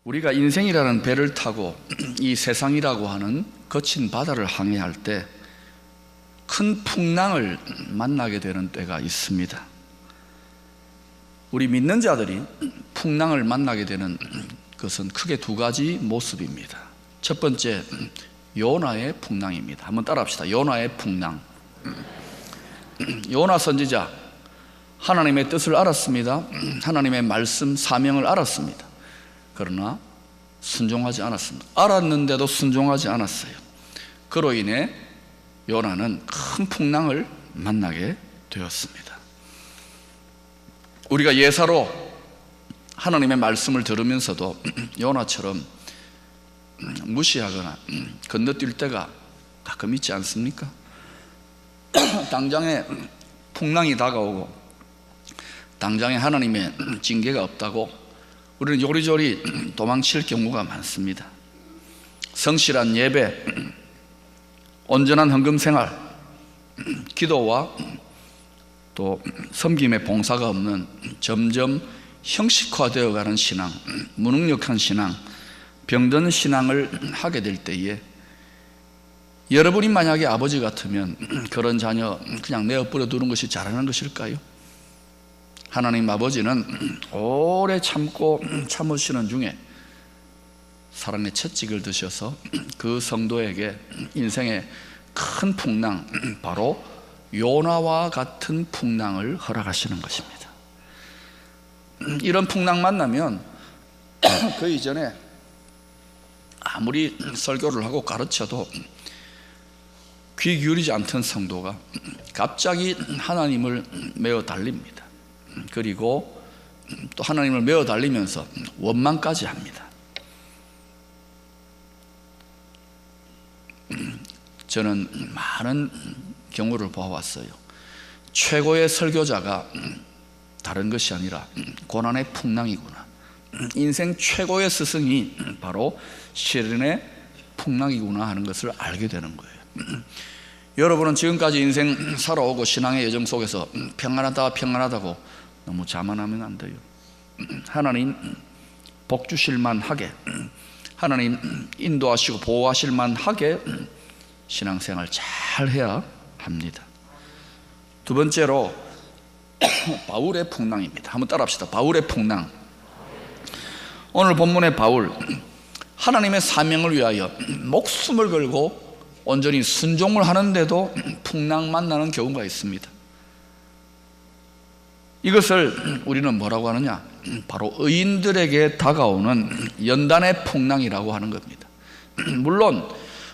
우리가 인생이라는 배를 타고 이 세상이라고 하는 거친 바다를 항해할 때 큰 풍랑을 만나게 되는 때가 있습니다. 우리 믿는 자들이 풍랑을 만나게 되는 것은 크게 두 가지 모습입니다. 첫 번째, 요나의 풍랑입니다. 한번 따라합시다. 요나의 풍랑. 요나 선지자, 하나님의 뜻을 알았습니다. 하나님의 말씀, 사명을 알았습니다. 그러나 순종하지 않았습니다. 알았는데도 순종하지 않았어요. 그로 인해 요나는 큰 풍랑을 만나게 되었습니다. 우리가 예사로 하나님의 말씀을 들으면서도 요나처럼 무시하거나 건너뛸 때가 가끔 있지 않습니까? 당장에 풍랑이 다가오고 당장에 하나님의 징계가 없다고 우리는 요리조리 도망칠 경우가 많습니다. 성실한 예배, 온전한 헌금생활, 기도와 또 섬김의 봉사가 없는 점점 형식화되어가는 신앙, 무능력한 신앙, 병든 신앙을 하게 될 때에 여러분이 만약에 아버지 같으면 그런 자녀 그냥 내어버려 두는 것이 잘하는 것일까요? 하나님 아버지는 오래 참고 참으시는 중에 사랑의 채찍을 드셔서 그 성도에게 인생의 큰 풍랑, 바로 요나와 같은 풍랑을 허락하시는 것입니다. 이런 풍랑 만나면 그 이전에 아무리 설교를 하고 가르쳐도 귀 기울이지 않던 성도가 갑자기 하나님을 메어 달립니다. 그리고 또 하나님을 메어 달리면서 원망까지 합니다. 저는 많은 경우를 보아왔어요. 최고의 설교자가 다른 것이 아니라 고난의 풍랑이구나, 인생 최고의 스승이 바로 시련의 풍랑이구나 하는 것을 알게 되는 거예요. 여러분은 지금까지 인생 살아오고 신앙의 여정 속에서 평안하다고 너무 자만하면 안 돼요. 하나님 복 주실만 하게, 하나님 인도하시고 보호하실만 하게 신앙생활 잘 해야 합니다. 두 번째로 바울의 풍랑입니다. 한번 따라합시다. 바울의 풍랑. 오늘 본문의 바울, 하나님의 사명을 위하여 목숨을 걸고 온전히 순종을 하는데도 풍랑 만나는 경우가 있습니다. 이것을 우리는 뭐라고 하느냐? 바로 의인들에게 다가오는 연단의 풍랑이라고 하는 겁니다. 물론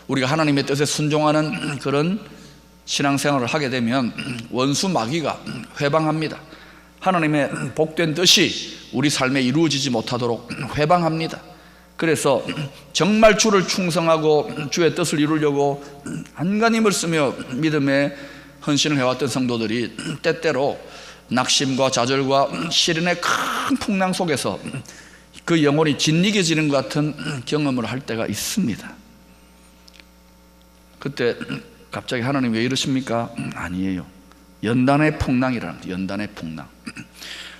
우리가 하나님의 뜻에 순종하는 그런 신앙생활을 하게 되면 원수 마귀가 회방합니다. 하나님의 복된 뜻이 우리 삶에 이루어지지 못하도록 회방합니다. 그래서 정말 주를 충성하고 주의 뜻을 이루려고 안간힘을 쓰며 믿음에 헌신을 해왔던 성도들이 때때로 낙심과 좌절과 시련의 큰 풍랑 속에서 그 영혼이 짓이겨지는 것 같은 경험을 할 때가 있습니다. 그때 갑자기 하나님 왜 이러십니까? 아니에요. 연단의 풍랑이라는 거예요. 연단의 풍랑.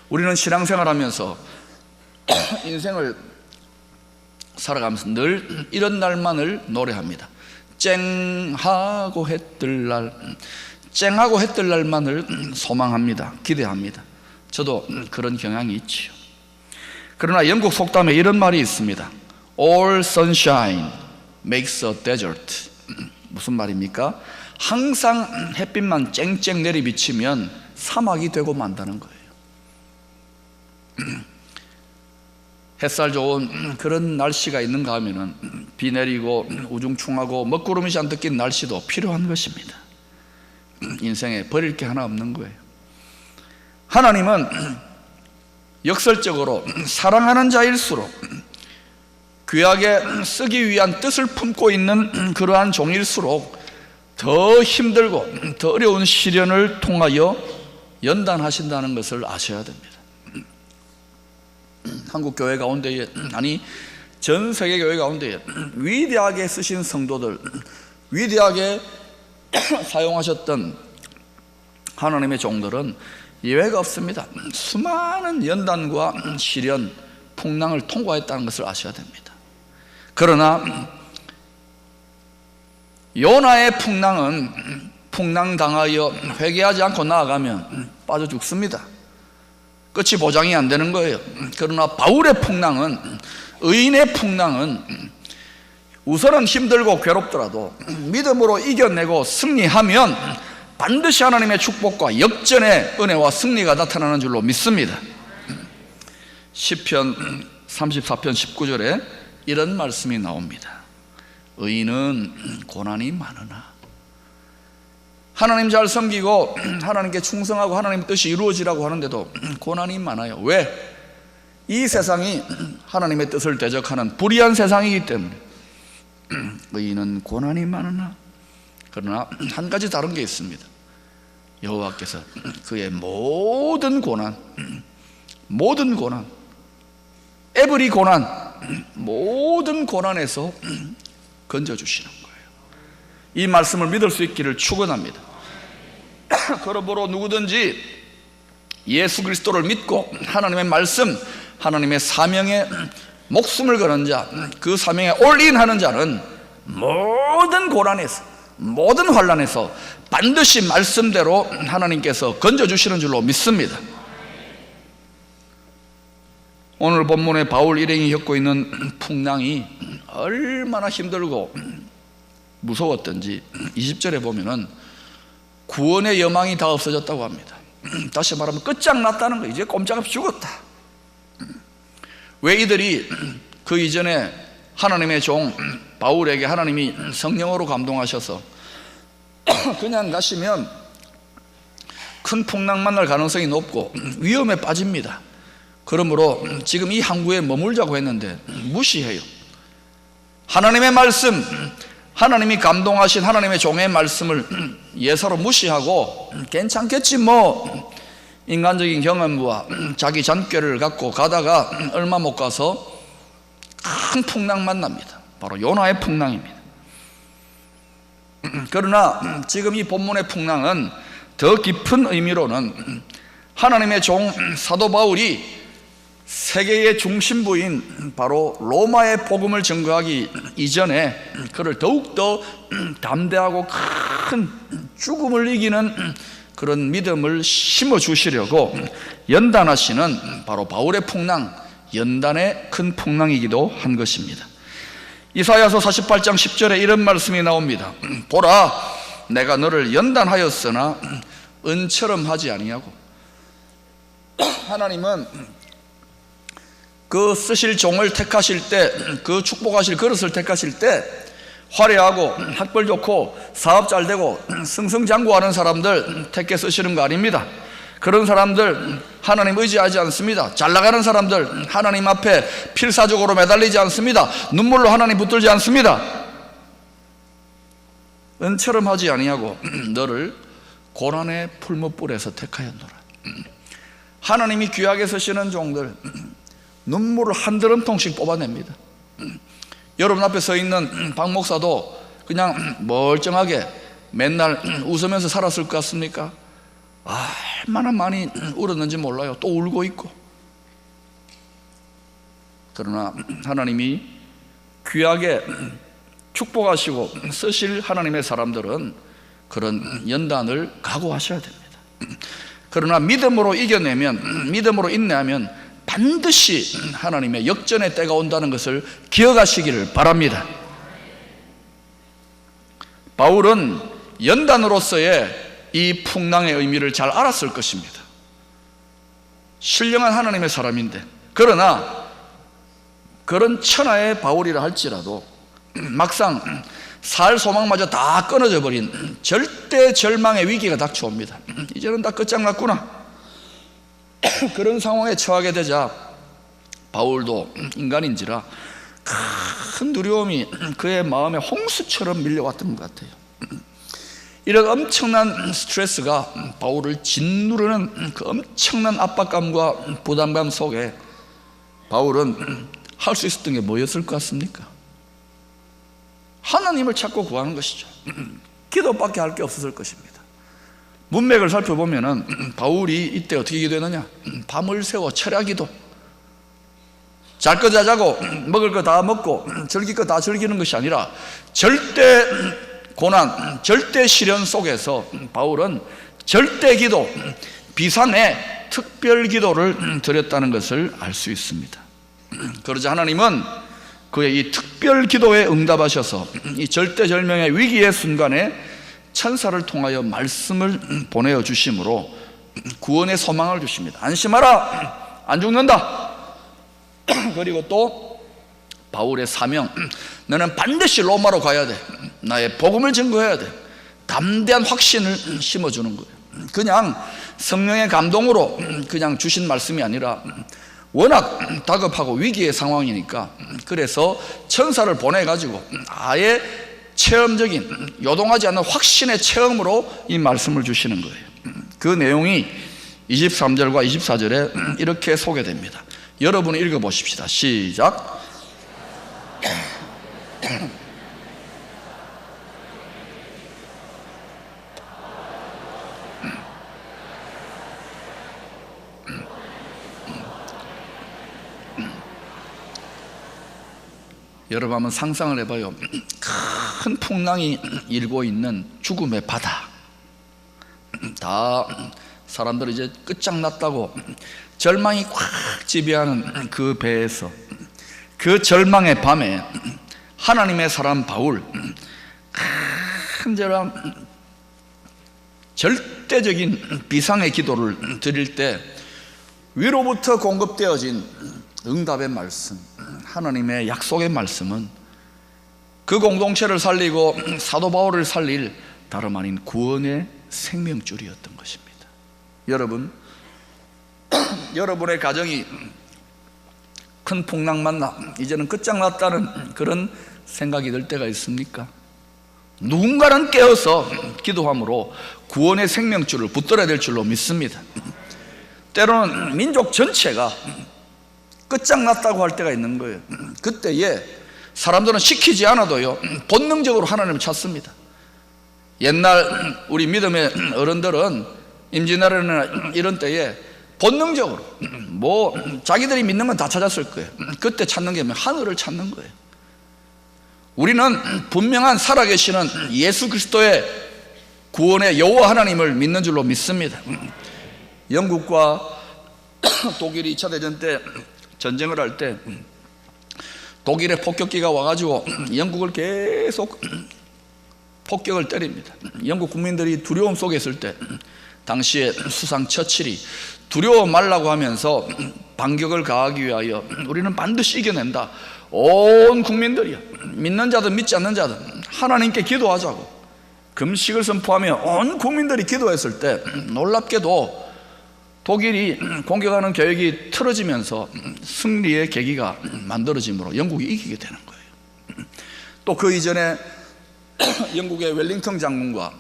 우리는 신앙생활하면서 인생을 살아가면서 늘 이런 날만을 노래합니다. 쨍하고 해 뜰 날, 쨍하고 해 뜰 날만을 소망합니다. 기대합니다. 저도 그런 경향이 있지요. 그러나 영국 속담에 이런 말이 있습니다. All sunshine makes a desert. 무슨 말입니까? 항상 햇빛만 쨍쨍 내리비치면 사막이 되고 만다는 거예요. 햇살 좋은 그런 날씨가 있는가 하면은 비 내리고 우중충하고 먹구름이 잔뜩 낀 날씨도 필요한 것입니다. 인생에 버릴 게 하나 없는 거예요. 하나님은 역설적으로 사랑하는 자일수록 귀하게 쓰기 위한 뜻을 품고 있는 그러한 종일수록 더 힘들고 더 어려운 시련을 통하여 연단하신다는 것을 아셔야 됩니다. 한국 교회 가운데에, 아니 전 세계 교회 가운데에 위대하게 쓰신 성도들, 위대하게 사용하셨던 하나님의 종들은 예외가 없습니다. 수많은 연단과 시련, 풍랑을 통과했다는 것을 아셔야 됩니다. 그러나 요나의 풍랑은 풍랑당하여 회개하지 않고 나아가면 빠져 죽습니다. 끝이 보장이 안 되는 거예요. 그러나 바울의 풍랑은, 의인의 풍랑은 우선은 힘들고 괴롭더라도 믿음으로 이겨내고 승리하면 반드시 하나님의 축복과 역전의 은혜와 승리가 나타나는 줄로 믿습니다. 시편 34편 19절에 이런 말씀이 나옵니다. 의인은 고난이 많으나, 하나님 잘 섬기고 하나님께 충성하고 하나님의 뜻이 이루어지라고 하는데도 고난이 많아요. 왜? 이 세상이 하나님의 뜻을 대적하는 불의한 세상이기 때문에. 의인은 고난이 많으나, 그러나 한 가지 다른 게 있습니다. 여호와께서 그의 모든 고난, 에브리 고난, 모든 고난에서 건져주시는 거예요. 이 말씀을 믿을 수 있기를 축원합니다. 그러므로 누구든지 예수 그리스도를 믿고 하나님의 말씀, 하나님의 사명에 목숨을 거는 자, 그 사명에 올인하는 자는 모든 고난에서, 모든 환난에서 반드시 말씀대로 하나님께서 건져주시는 줄로 믿습니다. 오늘 본문에 바울 일행이 겪고 있는 풍랑이 얼마나 힘들고 무서웠던지 20절에 보면은 구원의 여망이 다 없어졌다고 합니다. 다시 말하면 끝장났다는 거예요. 이제 꼼짝없이 죽었다. 왜 이들이 그 이전에 하나님의 종 바울에게 하나님이 성령으로 감동하셔서 그냥 가시면 큰 풍랑 만날 가능성이 높고 위험에 빠집니다. 그러므로 지금 이 항구에 머물자고 했는데 무시해요. 하나님의 말씀, 하나님이 감동하신 하나님의 종의 말씀을 예사로 무시하고 괜찮겠지 뭐, 인간적인 경험과 자기 잔꾀를 갖고 가다가 얼마 못 가서 큰 풍랑 만납니다. 바로 요나의 풍랑입니다. 그러나 지금 이 본문의 풍랑은 더 깊은 의미로는 하나님의 종 사도 바울이 세계의 중심부인 바로 로마의 복음을 증거하기 이전에 그를 더욱더 담대하고 큰 죽음을 이기는 그런 믿음을 심어주시려고 연단하시는 바로 바울의 풍랑, 연단의 큰 풍랑이기도 한 것입니다. 이사야서 48장 10절에 이런 말씀이 나옵니다. 보라, 내가 너를 연단하였으나 은처럼 하지 아니하고. 하나님은 그 쓰실 종을 택하실 때, 그 축복하실 그릇을 택하실 때 화려하고 학벌 좋고 사업 잘 되고 승승장구하는 사람들 택해 쓰시는 거 아닙니다. 그런 사람들 하나님 의지하지 않습니다. 잘 나가는 사람들 하나님 앞에 필사적으로 매달리지 않습니다. 눈물로 하나님 붙들지 않습니다. 은처럼 하지 아니하고 너를 고난의 풀무불에서 택하였노라. 하나님이 귀하게 쓰시는 종들 눈물을 한 드럼통씩 뽑아냅니다. 여러분 앞에 서 있는 박 목사도 그냥 멀쩡하게 맨날 웃으면서 살았을 것 같습니까? 얼마나 많이 울었는지 몰라요. 또 울고 있고. 그러나 하나님이 귀하게 축복하시고 쓰실 하나님의 사람들은 그런 연단을 각오하셔야 됩니다. 그러나 믿음으로 이겨내면, 믿음으로 인내하면 반드시 하나님의 역전의 때가 온다는 것을 기억하시기를 바랍니다. 바울은 연단으로서의 이 풍랑의 의미를 잘 알았을 것입니다. 신령한 하나님의 사람인데, 그러나 그런 천하의 바울이라 할지라도 막상 살 소망마저 다 끊어져 버린 절대 절망의 위기가 닥쳐옵니다. 이제는 다 끝장났구나. 그런 상황에 처하게 되자 바울도 인간인지라 큰 두려움이 그의 마음에 홍수처럼 밀려왔던 것 같아요. 이런 엄청난 스트레스가 바울을 짓누르는 그 엄청난 압박감과 부담감 속에 바울은 할 수 있었던 게 뭐였을 것 같습니까? 하나님을 찾고 구하는 것이죠. 기도밖에 할 게 없었을 것입니다. 문맥을 살펴보면 바울이 이때 어떻게 기도했느냐? 밤을 새워 철야기도. 잘 거 다 자고 먹을 거 다 먹고 즐길 거 다 즐기는 것이 아니라 절대 고난, 절대 시련 속에서 바울은 절대 기도, 비상의 특별 기도를 드렸다는 것을 알 수 있습니다. 그러자 하나님은 그의 이 특별 기도에 응답하셔서 이 절대절명의 위기의 순간에 천사를 통하여 말씀을 보내어 주심으로 구원의 소망을 주십니다. 안심하라, 안 죽는다. 그리고 또 바울의 사명, 너는 반드시 로마로 가야 돼. 나의 복음을 증거해야 돼. 담대한 확신을 심어주는 거예요. 그냥 성령의 감동으로 그냥 주신 말씀이 아니라 워낙 다급하고 위기의 상황이니까, 그래서 천사를 보내가지고 아예 체험적인, 요동하지 않는 확신의 체험으로 이 말씀을 주시는 거예요. 그 내용이 23절과 24절에 이렇게 소개됩니다. 여러분이 읽어보십시다. 시작. 여러분 한번 상상을 해봐요. 큰 풍랑이 일고 있는 죽음의 바다, 다 사람들이 이제 끝장났다고 절망이 꽉 지배하는 그 배에서 그 절망의 밤에 하나님의 사람 바울, 간절한 절대적인 비상의 기도를 드릴 때 위로부터 공급되어진 응답의 말씀, 하나님의 약속의 말씀은 그 공동체를 살리고 사도 바울을 살릴 다름 아닌 구원의 생명줄이었던 것입니다. 여러분, 여러분의 가정이 큰 풍랑 만나 이제는 끝장났다는 그런 생각이 들 때가 있습니까? 누군가는 깨어서 기도함으로 구원의 생명줄을 붙들어야 될 줄로 믿습니다. 때로는 민족 전체가 끝장났다고 할 때가 있는 거예요. 그때에 사람들은 시키지 않아도요 본능적으로 하나님을 찾습니다. 옛날 우리 믿음의 어른들은 임진왜란이나 이런 때에 본능적으로 뭐 자기들이 믿는 건 다 찾았을 거예요. 그때 찾는 게 하늘을 찾는 거예요. 우리는 분명한 살아계시는 예수 그리스도의 구원의 여호와 하나님을 믿는 줄로 믿습니다. 영국과 독일이 2차 대전 때 전쟁을 할 때 독일의 폭격기가 와가지고 영국을 계속 폭격을 때립니다. 영국 국민들이 두려움 속에 있을 때 당시에 수상 처칠이 두려워 말라고 하면서 반격을 가하기 위하여 우리는 반드시 이겨낸다, 온 국민들이요, 믿는 자든 믿지 않는 자든 하나님께 기도하자고 금식을 선포하며 온 국민들이 기도했을 때 놀랍게도 독일이 공격하는 계획이 틀어지면서 승리의 계기가 만들어짐으로 영국이 이기게 되는 거예요. 또 그 이전에 영국의 웰링턴 장군과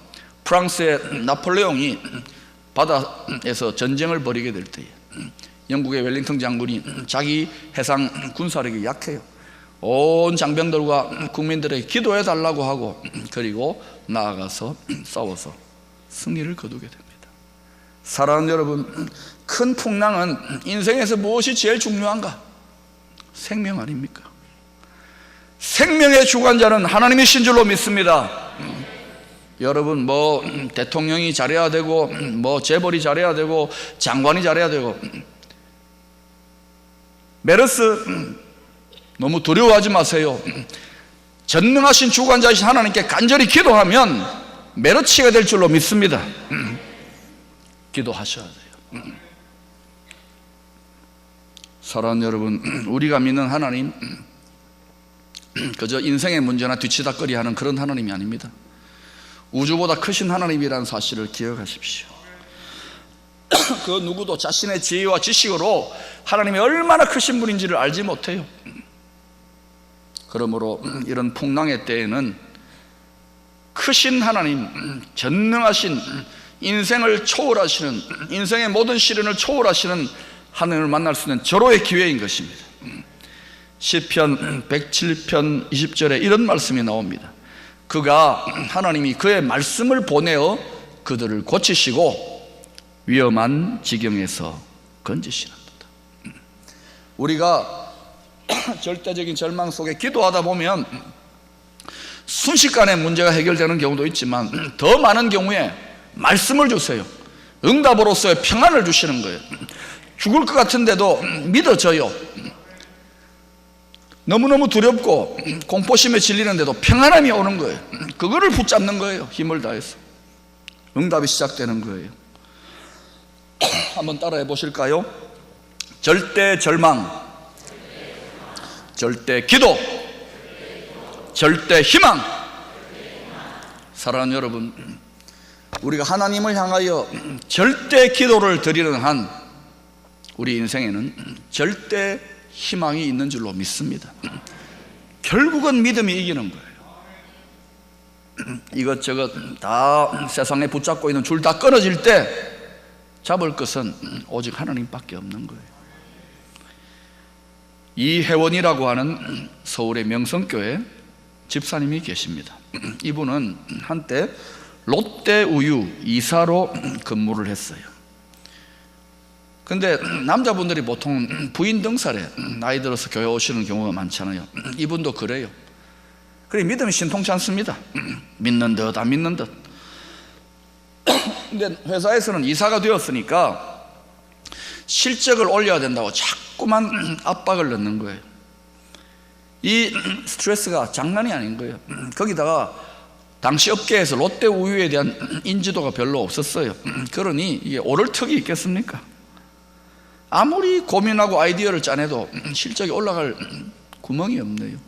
프랑스의 나폴레옹이 바다에서 전쟁을 벌이게 될 때에 영국의 웰링턴 장군이 자기 해상 군사력이 약해요. 온 장병들과 국민들에게 기도해 달라고 하고 그리고 나아가서 싸워서 승리를 거두게 됩니다. 사랑하는 여러분, 큰 풍랑은 인생에서 무엇이 제일 중요한가? 생명 아닙니까? 생명의 주관자는 하나님이신 줄로 믿습니다. 여러분 뭐 대통령이 잘해야 되고 뭐 재벌이 잘해야 되고 장관이 잘해야 되고 메르스 너무 두려워하지 마세요. 전능하신 주관자이신 하나님께 간절히 기도하면 메르치가 될 줄로 믿습니다. 기도하셔야 돼요. 사랑하는 여러분, 우리가 믿는 하나님 그저 인생의 문제나 뒤치다꺼리 하는 그런 하나님이 아닙니다. 우주보다 크신 하나님이라는 사실을 기억하십시오. 그 누구도 자신의 지혜와 지식으로 하나님이 얼마나 크신 분인지를 알지 못해요. 그러므로 이런 풍랑의 때에는 크신 하나님, 전능하신, 인생을 초월하시는, 인생의 모든 시련을 초월하시는 하나님을 만날 수 있는 절호의 기회인 것입니다. 시편 107편 20절에 이런 말씀이 나옵니다. 그가, 하나님이 그의 말씀을 보내어 그들을 고치시고 위험한 지경에서 건지시는도다. 우리가 절대적인 절망 속에 기도하다 보면 순식간에 문제가 해결되는 경우도 있지만 더 많은 경우에 말씀을 주세요. 응답으로서의 평안을 주시는 거예요. 죽을 것 같은데도 믿어져요. 너무너무 두렵고 공포심에 질리는데도 평안함이 오는 거예요. 그거를 붙잡는 거예요. 힘을 다해서 응답이 시작되는 거예요. 한번 따라해 보실까요? 절대 절망, 절대 기도, 절대 희망. 사랑하는 여러분, 우리가 하나님을 향하여 절대 기도를 드리는 한 우리 인생에는 절대 희망이 있는 줄로 믿습니다. 결국은 믿음이 이기는 거예요. 이것저것 다 세상에 붙잡고 있는 줄 다 끊어질 때 잡을 것은 오직 하나님밖에 없는 거예요. 이혜원이라고 하는 서울의 명성교회 집사님이 계십니다. 이분은 한때 롯데우유 이사로 근무를 했어요. 근데 남자분들이 보통 부인 등살에 나이 들어서 교회 오시는 경우가 많잖아요. 이분도 그래요. 그래, 믿음이 신통치 않습니다. 믿는 듯 안 믿는 듯. 근데 회사에서는 이사가 되었으니까 실적을 올려야 된다고 자꾸만 압박을 넣는 거예요. 이 스트레스가 장난이 아닌 거예요. 거기다가 당시 업계에서 롯데우유에 대한 인지도가 별로 없었어요. 그러니 이게 오를 턱이 있겠습니까? 아무리 고민하고 아이디어를 짜내도 실적이 올라갈 구멍이 없네요.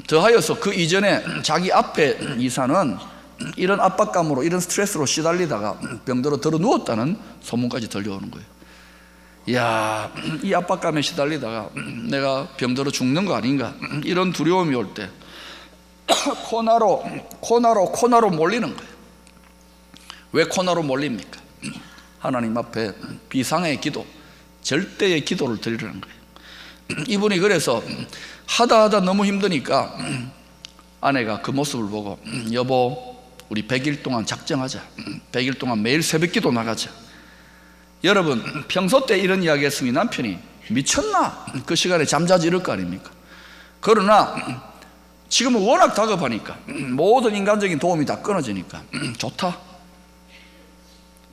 더하여서 그 이전에 자기 앞에 이사는 이런 압박감으로, 이런 스트레스로 시달리다가 병들어 들어 누웠다는 소문까지 들려오는 거예요. 이야, 이 압박감에 시달리다가 내가 병들어 죽는 거 아닌가, 이런 두려움이 올 때 코나로 몰리는 거예요. 왜 코나로 몰립니까? 하나님 앞에 비상의 기도, 절대의 기도를 드리려는 거예요. 이분이 그래서 하다 너무 힘드니까 아내가 그 모습을 보고, 여보, 우리 100일 동안 작정하자. 100일 동안 매일 새벽 기도 나가자. 여러분, 평소 때 이런 이야기 했으면 남편이 미쳤나? 그 시간에 잠자지 이럴 거 아닙니까? 그러나 지금은 워낙 다급하니까 모든 인간적인 도움이 다 끊어지니까 좋다.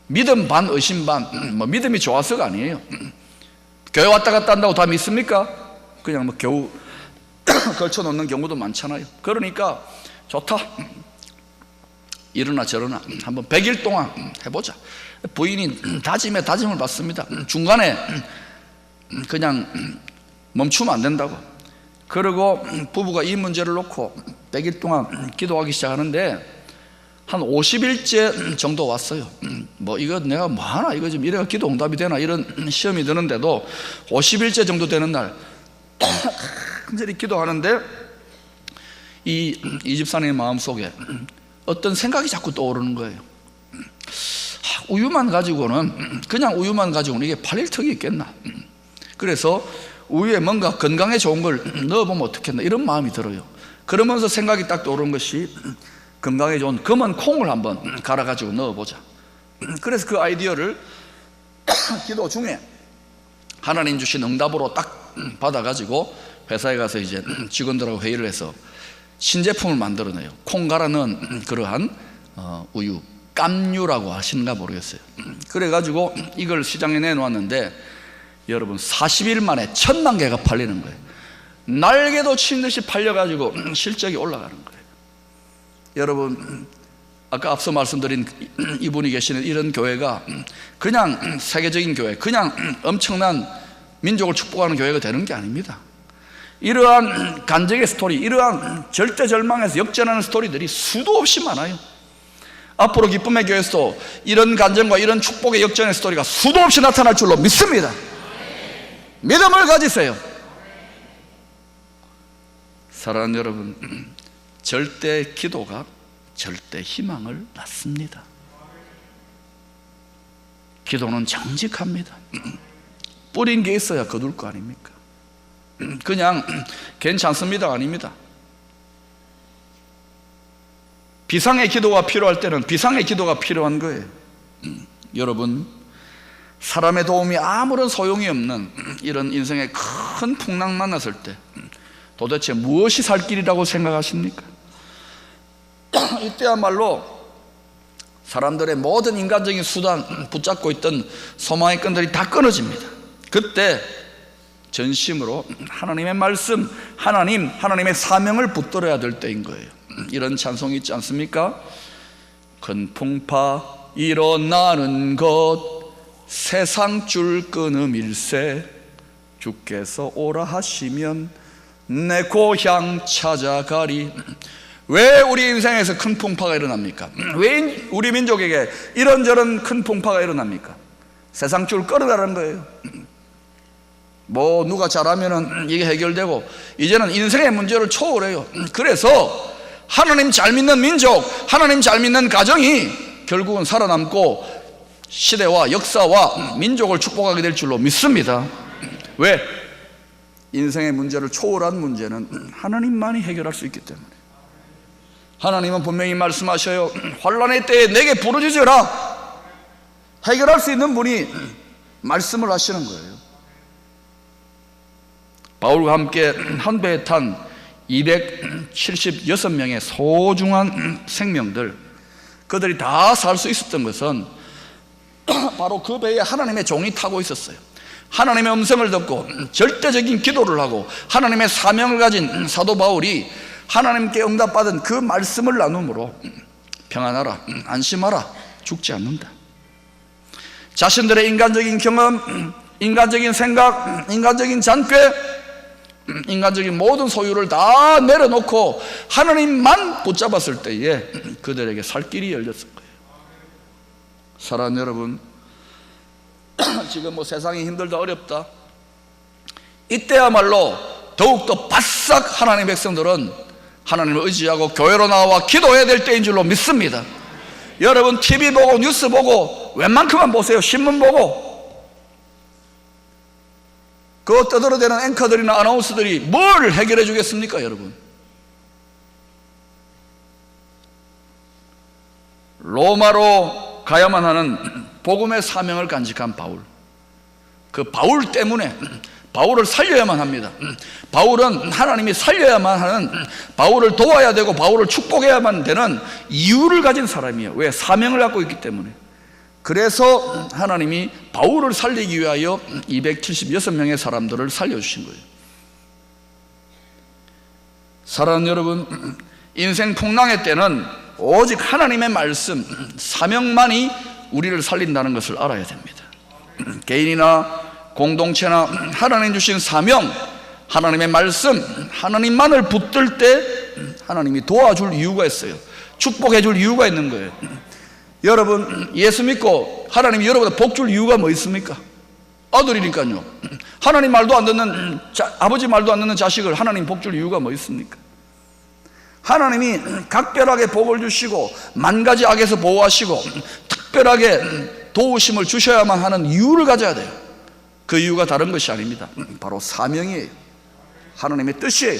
믿음 반 의심 반. 뭐 믿음이 좋아서가 아니에요. 교회 왔다 갔다 한다고 다 믿습니까? 그냥 뭐 겨우 걸쳐놓는 경우도 많잖아요. 그러니까 좋다. 이러나 저러나 한번 100일 동안 해보자. 부인이 다짐을 받습니다. 중간에 그냥 멈추면 안 된다고. 그리고 부부가 이 문제를 놓고 100일 동안 기도하기 시작하는데 한 50일째 정도 왔어요. 뭐 이거 내가 뭐 하나, 이거 좀 이래가 기도 응답이 되나, 이런 시험이 드는데도 50일째 정도 되는 날 간절히 기도하는데 이 집사님의 마음속에 어떤 생각이 자꾸 떠오르는 거예요. 우유만 가지고는, 그냥 우유만 가지고는 이게 팔릴 턱이 있겠나. 그래서 우유에 뭔가 건강에 좋은 걸 넣어보면 어떻겠나, 이런 마음이 들어요. 그러면서 생각이 딱 떠오른 것이 건강에 좋은 검은 콩을 한번 갈아가지고 넣어보자. 그래서 그 아이디어를 기도 중에 하나님 주신 응답으로 딱 받아가지고 회사에 가서 이제 직원들하고 회의를 해서 신제품을 만들어내요. 콩 갈아 넣은 그러한 우유, 깜유라고 하시는가 모르겠어요. 그래가지고 이걸 시장에 내놓았는데 여러분, 40일 만에 1000만 개가 팔리는 거예요. 날개도 치는 듯이 팔려가지고 실적이 올라가는 거예요. 여러분, 아까 앞서 말씀드린 이분이 계시는 이런 교회가 그냥 세계적인 교회, 그냥 엄청난 민족을 축복하는 교회가 되는 게 아닙니다. 이러한 간증의 스토리, 이러한 절대절망에서 역전하는 스토리들이 수도 없이 많아요. 앞으로 기쁨의 교회에서도 이런 간증과 이런 축복의 역전의 스토리가 수도 없이 나타날 줄로 믿습니다. 믿음을 가지세요. 사랑하는 여러분, 절대 기도가 절대 희망을 낳습니다. 기도는 정직합니다. 뿌린 게 있어야 거둘 거 아닙니까? 그냥 괜찮습니다 아닙니다. 비상의 기도가 필요할 때는 비상의 기도가 필요한 거예요. 여러분, 사람의 도움이 아무런 소용이 없는 이런 인생의 큰 풍랑 만났을 때 도대체 무엇이 살 길이라고 생각하십니까? 이때야말로 사람들의 모든 인간적인 수단, 붙잡고 있던 소망의 끈들이 다 끊어집니다. 그때 전심으로 하나님의 말씀, 하나님의 사명을 붙들어야 될 때인 거예요. 이런 찬송이 있지 않습니까? 큰 풍파 일어나는 것 세상 줄 끊음일세 주께서 오라 하시면 내 고향 찾아가리. 왜 우리 인생에서 큰 풍파가 일어납니까? 왜 우리 민족에게 이런저런 큰 풍파가 일어납니까? 세상 줄 끌어가는 거예요. 뭐 누가 잘하면은 이게 해결되고 이제는 인생의 문제를 초월해요. 그래서 하나님 잘 믿는 민족, 하나님 잘 믿는 가정이 결국은 살아남고 시대와 역사와 민족을 축복하게 될 줄로 믿습니다. 왜? 인생의 문제를 초월한 문제는 하나님만이 해결할 수 있기 때문에. 하나님은 분명히 말씀하셔요. 환난의 때에 내게 부르짖으라. 해결할 수 있는 분이 말씀을 하시는 거예요. 바울과 함께 한 배에 탄 276명의 소중한 생명들, 그들이 다 살 수 있었던 것은 바로 그 배에 하나님의 종이 타고 있었어요. 하나님의 음성을 듣고 절대적인 기도를 하고 하나님의 사명을 가진 사도 바울이 하나님께 응답받은 그 말씀을 나눔으로 평안하라, 안심하라, 죽지 않는다. 자신들의 인간적인 경험, 인간적인 생각, 인간적인 잔꾀, 인간적인 모든 소유를 다 내려놓고 하나님만 붙잡았을 때에 그들에게 살 길이 열렸을 거예요. 사랑하는 여러분, 지금 뭐 세상이 힘들다 어렵다, 이때야말로 더욱더 바싹 하나님의 백성들은 하나님을 의지하고 교회로 나와 기도해야 될 때인 줄로 믿습니다. 여러분 TV 보고 뉴스 보고 웬만큼만 보세요. 신문 보고 그 떠들어대는 앵커들이나 아나운서들이 뭘 해결해 주겠습니까? 여러분, 로마로 가야만 하는 복음의 사명을 간직한 바울, 그 바울 때문에 바울을 살려야만 합니다. 바울은 하나님이 살려야만 하는, 바울을 도와야 되고 바울을 축복해야만 되는 이유를 가진 사람이에요. 왜? 사명을 갖고 있기 때문에. 그래서 하나님이 바울을 살리기 위하여 276명의 사람들을 살려주신 거예요. 사랑하는 여러분, 인생 풍랑의 때는 오직 하나님의 말씀, 사명만이 우리를 살린다는 것을 알아야 됩니다. 개인이나 공동체나 하나님 주신 사명, 하나님의 말씀, 하나님만을 붙들 때 하나님이 도와줄 이유가 있어요. 축복해 줄 이유가 있는 거예요. 여러분 예수 믿고 하나님이 여러분한테 복 줄 이유가 뭐 있습니까? 아들이니까요. 하나님 말도 안 듣는 아버지 말도 안 듣는 자식을 하나님 복 줄 이유가 뭐 있습니까? 하나님이 각별하게 복을 주시고 만 가지 악에서 보호하시고 특별하게 도우심을 주셔야만 하는 이유를 가져야 돼요. 그 이유가 다른 것이 아닙니다. 바로 사명이에요. 하나님의 뜻이에요.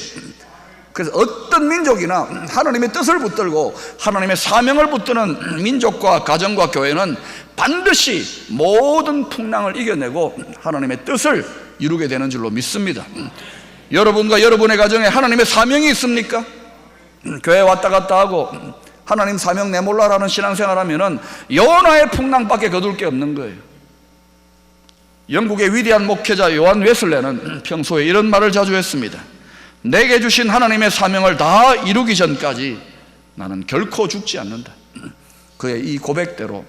그래서 어떤 민족이나 하나님의 뜻을 붙들고 하나님의 사명을 붙드는 민족과 가정과 교회는 반드시 모든 풍랑을 이겨내고 하나님의 뜻을 이루게 되는 줄로 믿습니다. 여러분과 여러분의 가정에 하나님의 사명이 있습니까? 교회 왔다 갔다 하고 하나님 사명 내몰라라는 신앙생활 하면은 요나의 풍랑밖에 거둘 게 없는 거예요. 영국의 위대한 목회자 요한 웨슬레는 평소에 이런 말을 자주 했습니다. 내게 주신 하나님의 사명을 다 이루기 전까지 나는 결코 죽지 않는다. 그의 이 고백대로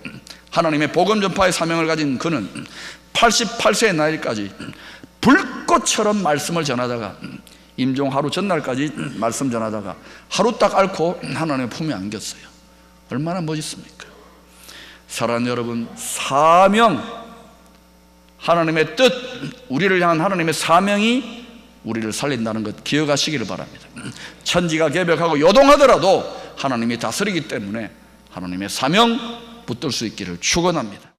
하나님의 복음 전파의 사명을 가진 그는 88세의 나이까지 불꽃처럼 말씀을 전하다가 임종 하루 전날까지 말씀 전하다가 하루 딱 앓고 하나님의 품에 안겼어요. 얼마나 멋있습니까? 사랑하는 여러분, 사명, 하나님의 뜻, 우리를 향한 하나님의 사명이 우리를 살린다는 것 기억하시기를 바랍니다. 천지가 개벽하고 요동하더라도 하나님이 다스리기 때문에 하나님의 사명 붙들 수 있기를 축원합니다.